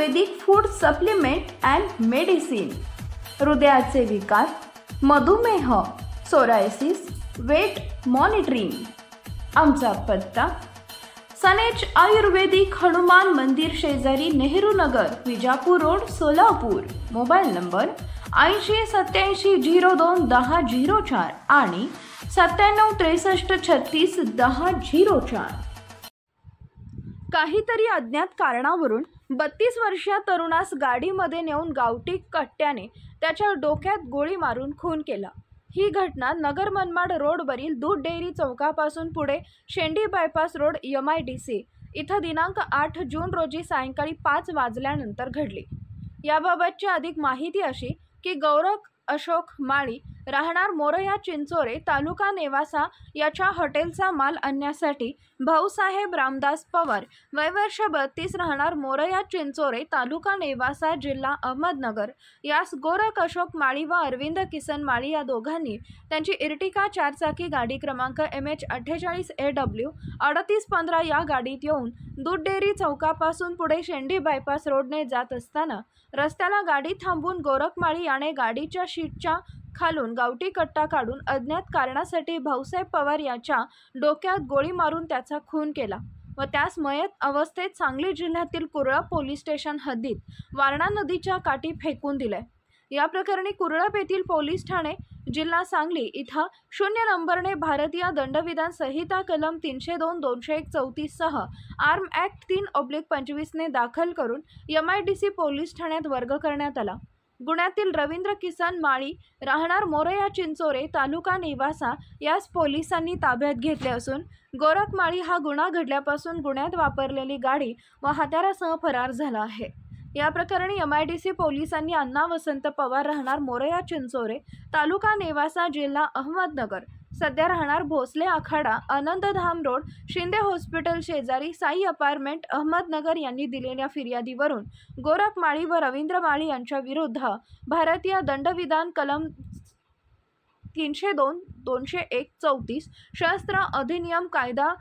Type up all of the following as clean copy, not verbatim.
Ayurvedic food supplement and medicine, हृदयाचे विकार, मधुमेह, सोरायसिस, वेट मॉनिटरिंग। आमचा पत्ता सनेज आयुर्वेदिक हनुमान मंदिर शेजारी Nehru Nagar, Vijapur road, Solapur. Mobile number 8087021004 आणि 9763361004। काहीतरी अज्ञात कारणावरून 32 वर्षीय तरुणास गाडीमध्ये नेऊन गावठी कट्ट्याने त्याच्या डोक्यात गोळी मारून खून केला। ही घटना नगर मनमाड रोडवरील दूध डेअरी चौकापासून पुढे शेंडी बायपास रोड MIDC इथं दिनांक 8 जून रोजी सायंकाळी 5 वाजल्यानंतर घडली। याबाबतची अधिक माहिती अशी की गौरव अशोक माळी राहणार मोरया चिंचोरे तालुका नेवासा याच्या हॉटेलचा माल आणण्यासाठी भाऊसाहेब रामदास पवार वय वर्ष 32 राहणार मोरया चिंचोरे तालुका नेवासा जिल्हा अहमदनगर यास गोरख अशोक माळी व अरविंद किसन माळी या दोघांनी त्यांची इर्टिका 4 चाकी गाडी क्रमांक MH48AW 3815 या गाडीत येऊन दूध डेअरी चौकापासून पुढे शेंडी बायपास रोडने जात असताना रस्त्याला गाडी थांबवून गोरख माळी याने गाडीच्या शीटच्या खालून गावठी कट्टा काढून अज्ञात कारणासाठी भाऊसाहेब पवार याच्या डोक्यात गोळी मारून त्याचा खून केला व त्यास मयत अवस्थेत सांगली जिल्ह्यातील कुरळप पोलीस स्टेशन हद्दीत वारणा नदीच्या काठी फेकून दिले। या प्रकरणी कुरळप येथील पोलीस ठाणे जिल्हा सांगली इथं 0 नंबरने भारतीय दंडविधान संहिता कलम 302-201-34 सह आर्म ॲक्ट 3/25 ने दाखल करून MIDC पोलीस ठाण्यात वर्ग करण्यात आला। गुन्ह्यातील रवींद्र किसन माळी राहणार मोरया चिंचोरे तालुका नेवासा यास पोलिसांनी ताब्यात घेतले असून गोरख माळी हा गुन्हा घडल्यापासून गुन्ह्यात वापरलेली गाडी व हत्यारासह फरार झाला आहे। या प्रकरणी MIDC पोलिसांनी अण्णा वसंत पवार राहणार मोरया चिंचोरे तालुका नेवासा जिल्हा अहमदनगर सध्या राहणार भोसले आखाडा आनंदधाम रोड शिंदे हॉस्पिटल शेजारी साई अपार्टमेंट अहमदनगर यांनी दिलेल्या फिर्यादीवरून गोरख माळी व रवींद्र माळी यांच्या विरुद्ध भारतीय दंडविधान कलम 302-201-34 शस्त्र अधिनियम कायदा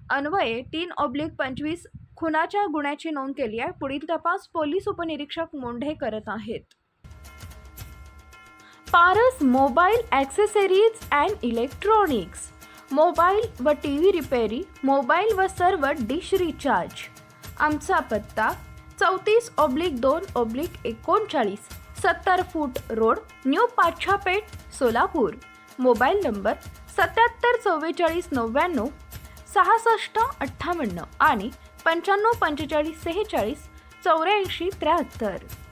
अन्वये 3/25 खुनाच्या गुन्ह्याची नोंद केली आहे। पुढील तपास पोलीस उपनिरीक्षक मोंढे करत आहेत। Paras mobile accessories and electronics, mobile व TV रिपेरी, मोबाईल व सर्व डिश रिचार्ज। आमचा पत्ता 34/2/39 70 फूट road, new Pachhapeth, Solapur. Mobile number 774499 6658 आणि 954546 8473।